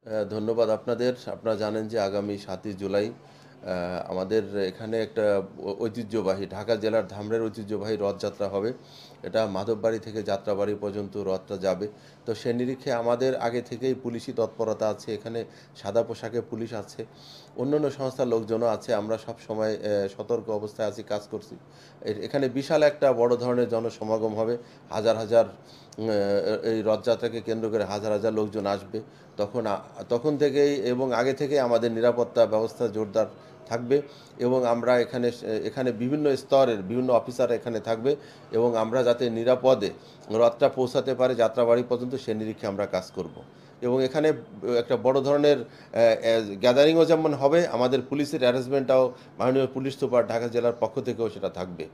ধন্যবাদ আপনাদের। আপনারা জানেন যে আগামী ৭ই জুলাই আমাদের এখানে একটা ঐতিহ্যবাহী ঢাকা জেলার ধামরাইয়ের ঐতিহ্যবাহী রথযাত্রা হবে। এটা মাধববাড়ি থেকে যাত্রাবাড়ি পর্যন্ত রথটা যাবে। তো সে নিরিখে আমাদের আগে থেকেই পুলিশি তৎপরতা আছে। এখানে সাদা পোশাকে পুলিশ আছে। অন্যান্য সংস্থার লোকজনও আছে। আমরা সবসময় সতর্ক অবস্থায় আছি, কাজ করছি। এখানে বিশাল একটা বড় ধরনের জনসমাগম হবে। হাজার, হাজার এই রথযাত্রাকে কেন্দ্র করে হাজার, হাজার লোকজন আসবে। তখন তখন থেকেই এবং আগে থেকেই আমাদের নিরাপত্তা ব্যবস্থা জোরদার থাকবে এবং আমরা এখানে বিভিন্ন স্তরের বিভিন্ন অফিসার এখানে থাকবে এবং আমরা যাতে নিরাপদে রথটা পৌঁছাতে পারে যাত্রাবাড়ি পর্যন্ত সে নিরীক্ষে আমরা কাজ করব এবং এখানে একটা বড় ধরনের গ্যাদারিংও যেমন হবে, আমাদের পুলিশের অ্যারেঞ্জমেন্টটাও মাননীয় পুলিশ সুপার ঢাকা জেলার পক্ষ থেকেও সেটা থাকবে।